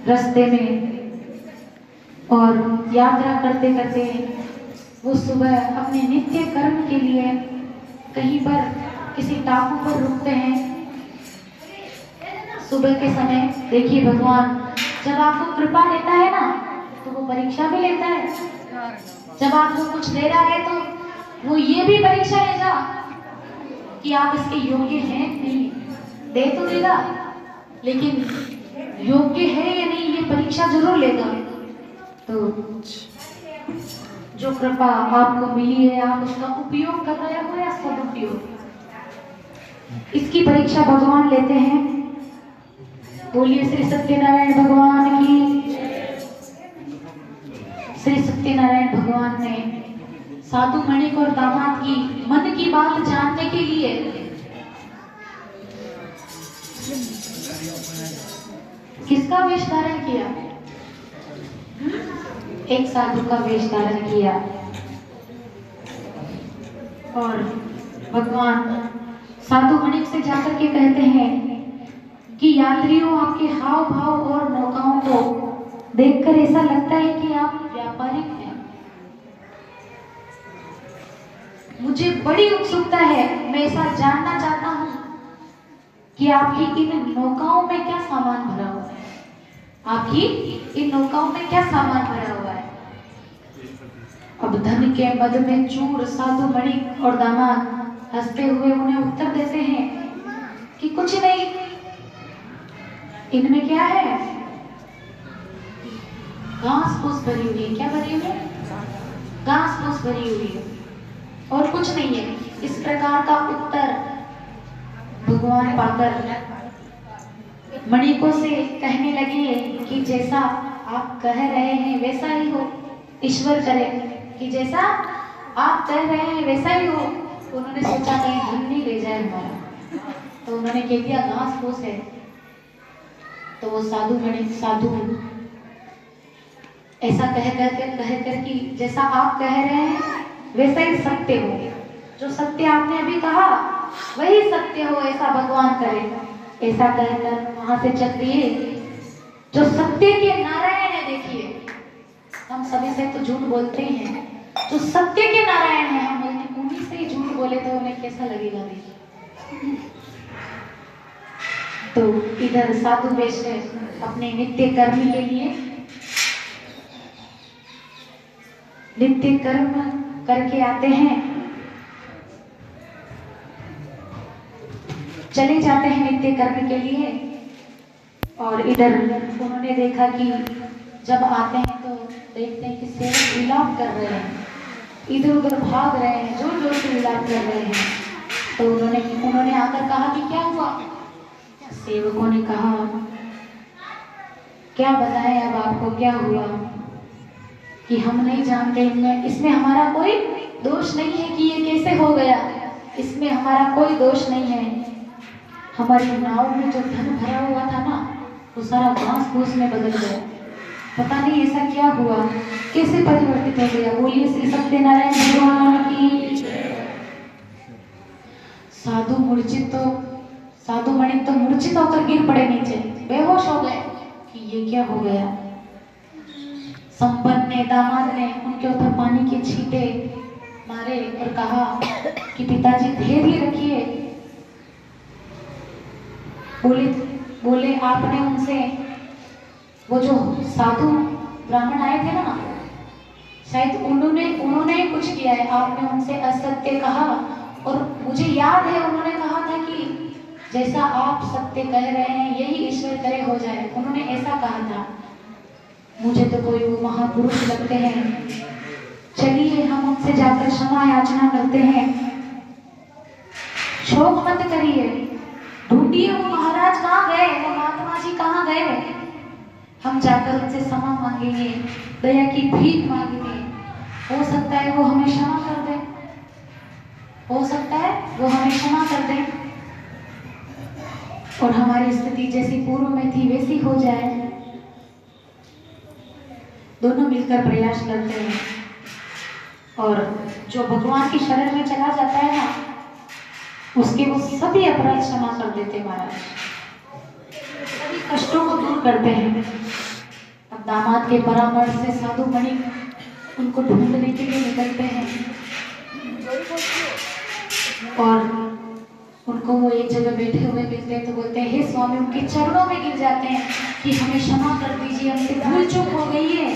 रास्ते में और यात्रा करते करते वो सुबह अपने नित्य कर्म के लिए कहीं पर किसी टापू पर रुकते हैं। सुबह के समय देखिए भगवान जब आपको कृपा देता है ना तो वो परीक्षा भी लेता है। जब आपको कुछ दे रहा है तो वो ये भी परीक्षा लेगा कि आप इसके योग्य हैं नहीं। दे तो देगा लेकिन योग्य है या नहीं ये परीक्षा जरूर लेगा। तो जो कृपा आपको मिली है आप उसका उपयोग कर रहे हो या सदुपयोग, इसकी परीक्षा भगवान लेते हैं। बोलिए श्री सत्यनारायण भगवान की। श्री सत्यनारायण भगवान ने साधु मणिक और दामाद की मन की बात जानने के लिए किसका वेश धारण किया? एक साधु का वेश धारण किया और भगवान साधु मणिक से जाकर के कहते हैं कि यात्रियों आपके हाव भाव और नौकाओं को देखकर ऐसा लगता है कि आप व्यापारिक हैं। मुझे बड़ी उत्सुकता है, मैं ऐसा जानना चाहता हूं कि आपकी इन नौकाओं में क्या सामान भरा हुआ है। आपकी इन नौकाओं में क्या सामान भरा हुआ है? अब धन के मद में चूर साधु मणिक और दामाद हंसते हुए उन्हें उत्तर देते हैं कि कुछ नहीं, इनमें क्या है? घास फूस भरी हुई है। क्या भरी हुई है? घास फूस भरी हुई है और कुछ नहीं है। इस प्रकार का उत्तर भगवान पाकर मणिकों से कहने लगे कि जैसा आप कह रहे हैं वैसा ही हो। ईश्वर करे कि जैसा आप कह रहे हैं वैसा ही हो। उन्होंने सोचा कहीं धन नहीं ले जाए हमारा, तो उन्होंने कह दिया घास फूस है। तो वो साधु ऐसा कह कर कि जैसा आप कह रहे हैं वैसा ही सत्य हो। जो सत्य आपने अभी कहा वही सत्य हो, ऐसा भगवान करे। ऐसा कहकर वहां से चल दिए। जो सत्य के नारायण है, देखिए हम सभी से तो झूठ बोलते हैं, जो सत्य के नारायण है हम उन्हीं से ही झूठ बोले तो उन्हें कैसा लगेगा? देखिए तो इधर साधु वेश अपने नित्य कर्म के लिए नित्य कर्म करके आते हैं, चले जाते हैं नित्य कर्म के लिए। और इधर उन्होंने देखा कि जब आते हैं तो देखते हैं कि सेवक विलाप कर रहे हैं, इधर उधर भाग रहे हैं, जोर जोर से विलाप कर रहे हैं। तो उन्होंने आकर कहा कि क्या हुआ? सेवकों ने कहा क्या बताएं अब आपको क्या हुआ, कि हम नहीं जानते, इसमें हमारा कोई दोष नहीं है कि ये कैसे हो गया, इसमें हमारा कोई दोष नहीं है। हमारी नाव में जो धन भरा हुआ था ना वो सारा घास फूस में बदल गया। पता नहीं ऐसा क्या हुआ, कैसे परिवर्तित हो गया। बोलिए श्री सत्यनारायण भगवान की। साधु मणिक तो मूर्छित होकर गिर पड़े नीचे, बेहोश हो गए कि ये क्या हो गया। संपन्न ने दामाद ने उनके ऊपर पानी के छींटे मारे और कहा कि पिताजी धैर्य रखिए। बोले आपने उनसे, वो जो साधु ब्राह्मण आए थे ना, शायद उन्होंने कुछ किया है। आपने उनसे असत्य कहा और मुझे याद है उन्होंने कहा था कि जैसा आप सत्य कह रहे हैं यही ईश्वर करे हो जाए। उन्होंने ऐसा कहा था। मुझे तो कोई वो महापुरुष लगते हैं। चलिए हम उनसे जाकर क्षमा याचना करते हैं। शोक मत करिए, ढूंढिए वो महाराज कहाँ गए, वो महात्मा जी कहाँ गए। हम जाकर उनसे क्षमा मांगेंगे, दया की भीख मांगेंगे। हो सकता है वो हमें क्षमा कर दे, हो सकता है वो हमें क्षमा कर दे और हमारी स्थिति जैसी पूर्व में थी वैसी हो जाए। दोनों मिलकर प्रयास करते हैं और जो भगवान की शरण में चला जाता है ना उसके वो सभी अपराध क्षमा कर देते महाराज, सभी कष्टों को दूर करते हैं। दामाद के परामर्श से साधु मणि उनको ढूंढने के लिए निकलते हैं और उनको वो एक जगह बैठे हुए मिलते हैं तो बोलते हैं, हे स्वामी, उनके चरणों में गिर जाते हैं कि हमें क्षमा कर दीजिए, हमसे भूल चूक हो गई है।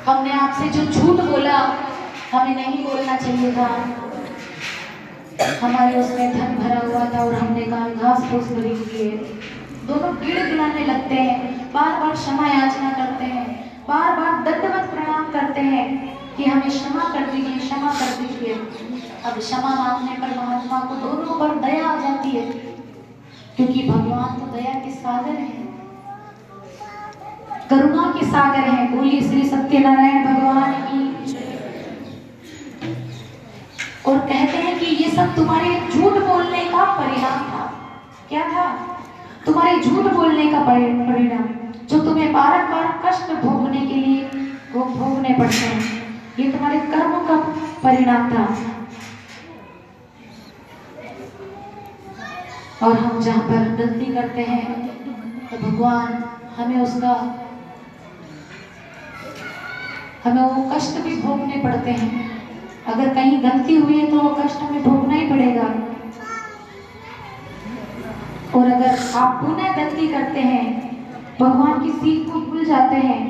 हमने आपसे जो झूठ बोला हमें नहीं बोलना चाहिए था, हमारे उसमें धन भरा हुआ था और हमने कहा घास फूस भरी हुई है। दोनों गिड़गिड़ाने लगते हैं, बार बार क्षमा याचना करते हैं, बार बार दंडवत प्रणाम करते हैं कि हमें क्षमा कर दीजिए, क्षमा कर दीजिए। अब क्षमा मांगने पर महात्मा को दोनों पर दया आ जाती है, क्योंकि भगवान तो दया के सागर हैं, करुणा के सागर हैं। बोलिए श्री सत्यनारायण भगवान की। और कहते हैं कि ये सब तुम्हारे झूठ बोलने का परिणाम था। क्या था? तुम्हारे झूठ बोलने का परिणाम, जो तुम्हें बारंबार कष्ट भोगने के लिए भोगने पड़ते हैं, ये तुम्हारे कर्मों का परिणाम था। और हम जहाँ पर गलती करते हैं तो भगवान हमें वो कष्ट भी भोगने पड़ते हैं। अगर कहीं गलती हुई है तो वो कष्ट हमें भोगना ही पड़ेगा। और अगर आप पुनः गलती करते हैं, भगवान की सीख को भूल जाते हैं,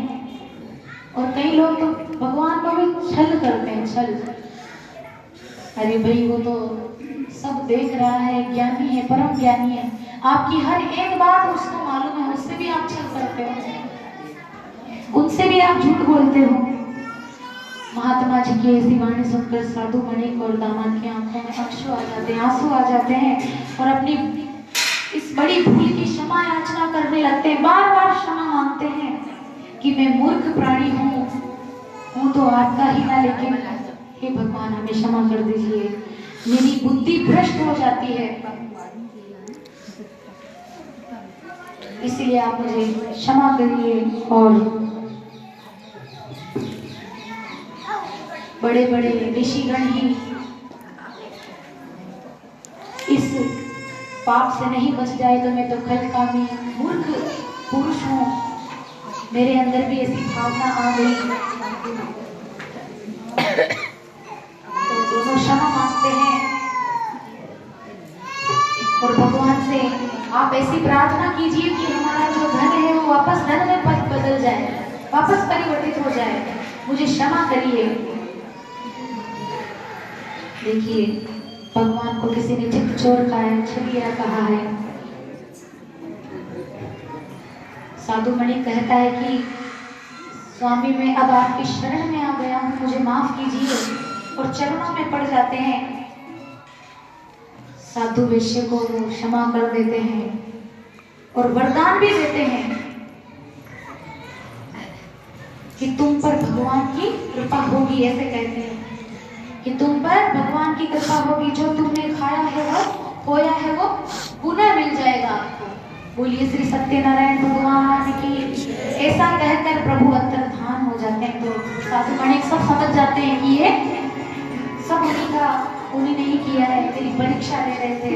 और कई लोग तो भगवान को भी छल करते हैं, छल। अरे भाई वो तो सब देख रहा है, ज्ञानी है, परम ज्ञानी है, आपकी हर एक बात उसको मालूम है, उससे भी आप छल करते हो, उनसे भी आप झूठ बोलते हो। महात्मा जी की ऐसी वाणी सुनकर साधु मणि और दामाद की आंखों में आंसू आ जाते हैं, आंसू आ जाते हैं और अपनी इस बड़ी भूल की क्षमा याचना करने लगते हैं, बार बार क्षमा मांगते हैं कि मैं मूर्ख प्राणी हूँ तो आपका ही ना, लेकिन हे भगवान हमें क्षमा कर दीजिए, मेरी बुद्धि भ्रष्ट हो जाती है, इसलिए आप मुझे क्षमा करिए। और बड़े बड़े ऋषिगण ही इस पाप से नहीं बच जाए तो मैं तो खलकामी मूर्ख पुरुष हूँ, मेरे अंदर भी ऐसी भावना आ गई। तो दोनों क्षमा मांगते हैं और भगवान से आप ऐसी प्रार्थना कीजिए कि हमारा जो धन है वो वापस धन में बदल जाए, वापस परिवर्तित हो जाए, मुझे क्षमा करिए। देखिए भगवान को किसी ने चित्त चोर खाया, छलिया कहा है। साधु मणि कहता है कि स्वामी मैं अब आपकी शरण में आ गया हूँ, मुझे माफ कीजिए, और चरणों में पड़ जाते हैं। साधु वैश्य को क्षमा कर देते हैं और वरदान भी देते हैं कि तुम पर भगवान की कृपा होगी। ऐसे कहते हैं कि तुम पर भगवान की कृपा होगी, जो तुमने खाया है वो खोया है वो पुनः मिल जाएगा आपको। बोलिए श्री सत्यनारायण भगवान की। ऐसा कहकर प्रभु अंतर्धान हो जाते हैं। तो साधु मणि सब समझ जाते हैं कि ये सब उन्हीं ने ही किया है, तेरी परीक्षा ले रहे थे।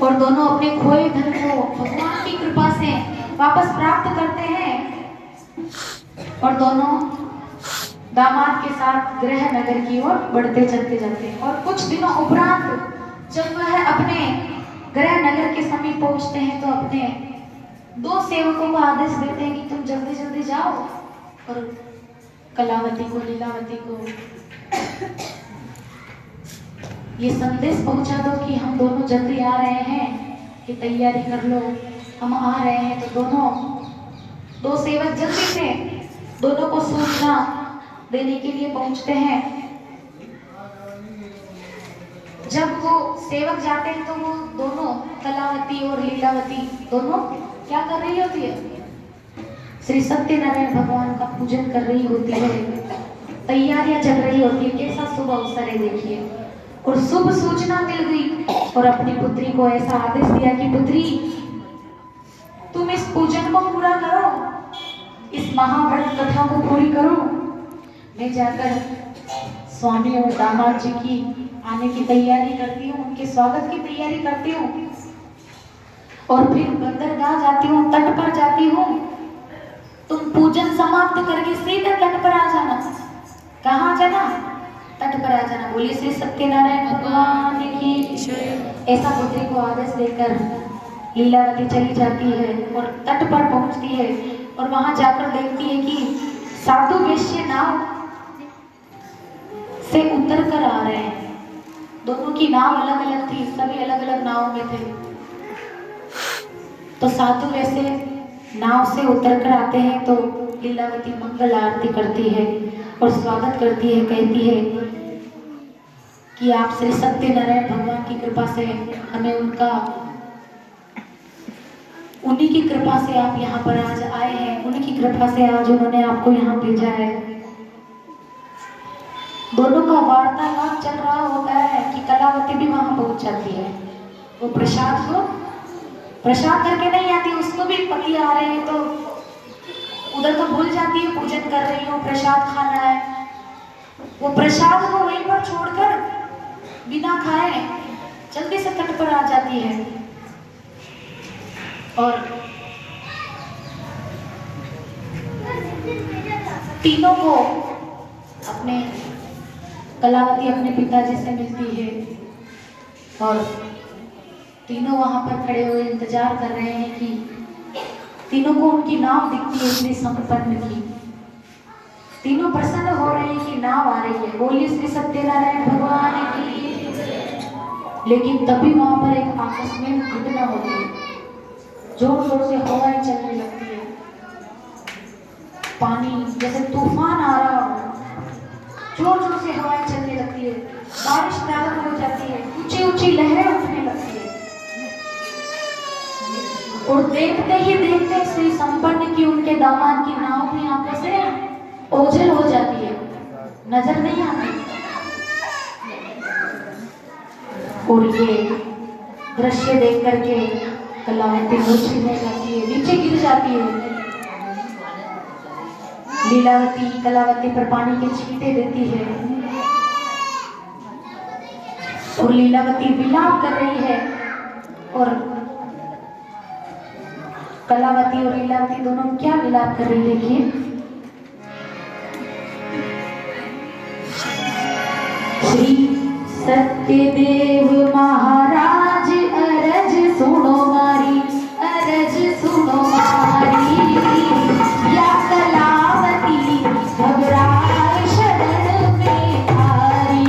और दोनों अपने खोए धन को भगवान की कृपा से वापस प्राप्त करते हैं और दोनों दामाद के साथ गृह नगर की ओर बढ़ते चलते जाते हैं। और कुछ दिनों उपरांत जब वह अपने गृह नगर के समीप पहुंचते हैं तो अपने दो सेवकों को आदेश देते हैं कि तुम जल्दी जल्दी जाओ और कलावती को, लीलावती को ये संदेश पहुंचा दो कि हम दोनों जल्दी आ रहे हैं, कि तैयारी कर लो, हम आ रहे हैं। तो दो सेवक जल्दी से दोनों को सूचना देने के लिए पहुंचते हैं। जब वो सेवक जाते हैं तो वो दोनों कलावती और लीलावती दोनों क्या कर रही होती है? श्री सत्यनारायण भगवान का पूजन कर रही होती है, तैयारियां चल रही होती है। कैसा शुभ अवसर है देखिए। और शुभ सूचना मिल गई और अपनी पुत्री को ऐसा आदेश दिया कि पुत्री तुम इस पूजन को पूरा करो, इस महाव्रत कथा को पूरी करो। मैं जाकर स्वामी और दामाद जी की आने की तैयारी करती हूँ, उनके स्वागत की तैयारी करती हूँ और फिर बंदरगाह जाती हूँ, तट पर जाती हूँ। तुम पूजन समाप्त करके सीधे तट पर आ जाना। कहाँ जाना? तट पर आ जाना। बोलिए श्री सत्यनारायण भगवान की। ऐसा पुत्री को आदेश देकर लीलावती चली जाती है और तट पर पहुंचती है और वहां जाकर देखती है कि साधु वैश्य नाव से उतर कर आ रहे हैं। दोनों की नाव अलग अलग थी, सभी अलग अलग नाव में थे। तो साधु वैसे नाव से उतर कर आते हैं तो लीलावती मंगल आरती करती है और स्वागत करती है, कहती है कि आप श्री सत्यनारायण भगवान की कृपा से हमें उन्हीं की कृपा से आप यहाँ पर आज आए हैं, उन्हीं की कृपा से आज उन्होंने आपको यहाँ भेजा है। दोनों का वार्तालाप चल रहा होता है कि कलावती भी वहां पहुंच जाती है। वो प्रसाद करके नहीं आती, उसको भी पति आ रहे हैं तो उधर तो भूल जाती है, पूजन कर रही हूँ, प्रसाद खाना है। वो प्रसाद को वहीं पर छोड़कर बिना खाए जल्दी से तट पर आ जाती है और तीनों को कलावती अपने पिताजी से मिलती है और तीनों वहां पर खड़े हुए इंतजार कर रहे हैं कि तीनों को उनकी नाव दिखती है इतनी संपन्न की। तीनों प्रसन्न हो रहे हैं कि नाव आ रही है। बोलिए श्री सत्यनारायण भगवान की। लेकिन तभी वहां पर एक आकस्मिक घटना होती है। जोर जोर से हवाएं चलने लगती है, पानी जैसे तूफान आ रहा हो, जोर जोर से हवाएं चलने लगती है, बारिश प्रारंभ हो जाती है, ऊंची ऊंची लहरें उठने लगती है और देखते ही देखते श्री संपन्न की उनके दामाद की नाव भी आंखों से ओझल हो जाती है, नजर नहीं आती। और ये दृश्य देख करके कलावती मूर्छित हो जाती है, नीचे गिर जाती है। लीलावती कलावती पर पानी के छींटे देती है और लीलावती विलाप कर रही है और कलावती और लीलावती दोनों क्या विलाप कर रही है देखिए। श्री सत्यदेव महाराज अरज सुनो मारी, अरज सुनो मारी, या कलावती घबराए शरण में हारी।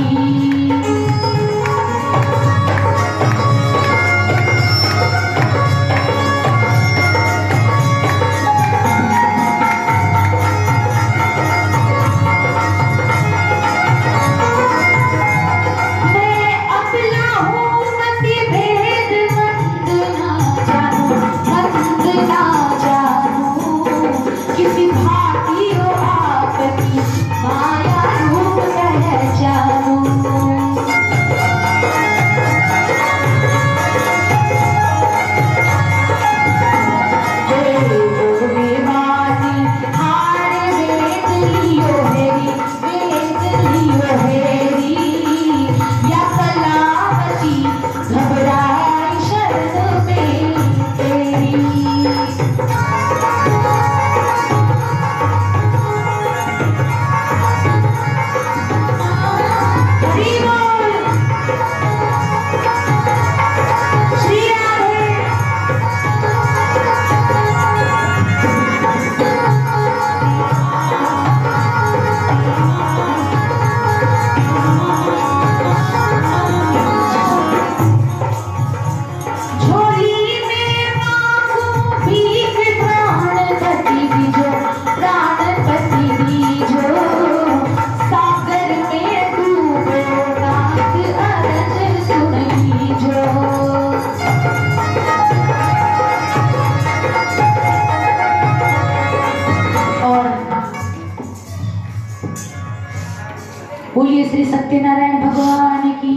बोलिए श्री सत्यनारायण भगवान की।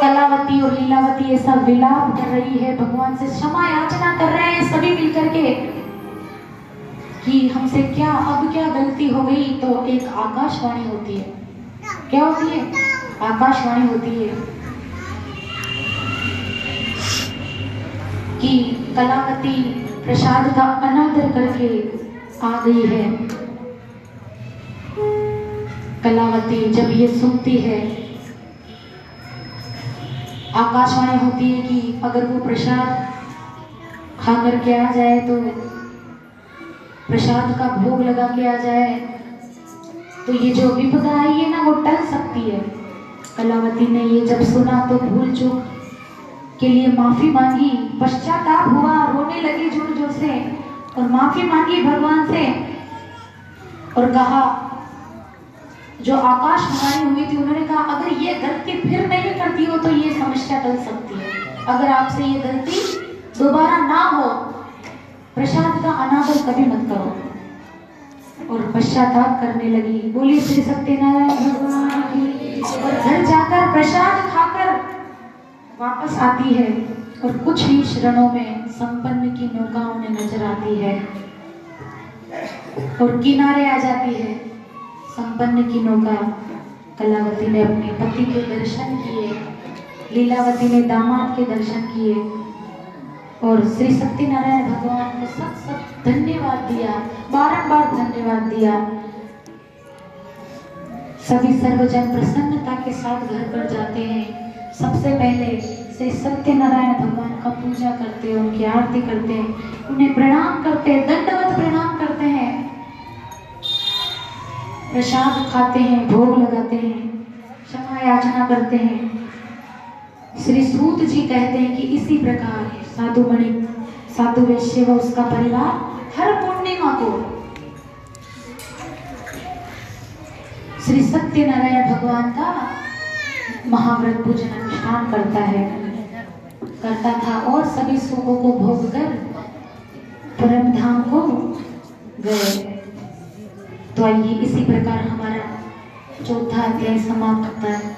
कलावती और लीलावती ऐसा विलाप कर रही है, भगवान से क्षमा याचना कर रहे हैं सभी मिलकर के कि हमसे अब क्या गलती हो गई। तो एक आकाशवाणी होती है, क्या होती है? आकाशवाणी होती है कि कलावती प्रसाद का अनादर करके आ गई है। कलावती जब ये सुनती है, आकाशवाणी होती है कि अगर वो प्रसाद खा करके आ जाए तो प्रसाद का भोग लगा के आ जाए तो ये जो विपदा आई है ना वो टल सकती है। कलावती ने ये जब सुना तो भूल चूक के लिए माफी मांगी, पश्चाताप हुआ, रोने लगी जोर जोर से और माफी मांगी भगवान से और कहा, जो आकाशवाणी हुई थी उन्होंने कहा अगर ये गलती फिर नहीं करती हो तो ये समस्या टल सकती है। अगर आपसे ये गलती दोबारा ना हो, प्रसाद का अनादर कभी मत करो। और पश्चाताप करने लगी। बोली श्री सत्यनारायण भगवान की। और घर जाकर प्रसाद खाकर वापस आती है और कुछ ही क्षणों में संपन्न की नौका उन्हें नजर आती है और किनारे आ जाती है। संपन्न की नौका। कलावती ने अपने पति के दर्शन किए, लीलावती ने दामाद के दर्शन किए और श्री सत्यनारायण भगवान को सब धन्यवाद दिया, बारंबार धन्यवाद दिया। सभी सर्वजन प्रसन्नता के साथ घर पर जाते हैं। सबसे पहले श्री सत्यनारायण भगवान का पूजा करते हैं, उनकी आरती करते हैं, उन्हें प्रणाम करते हैं, दंडवत प्रणाम करते हैं, प्रसाद खाते हैं, भोग लगाते हैं, क्षमा याचना करते हैं। श्री सूत जी कहते हैं कि इसी प्रकार साधु मणि, साधु वैश्य व उसका परिवार हर पूर्णिमा को श्री सत्यनारायण भगवान का महाव्रत पूजन अनुष्ठान करता था और सभी सुखों को भोग कर परम धाम को गए। तो आइए इसी प्रकार हमारा चौथा अध्याय समाप्त होता है।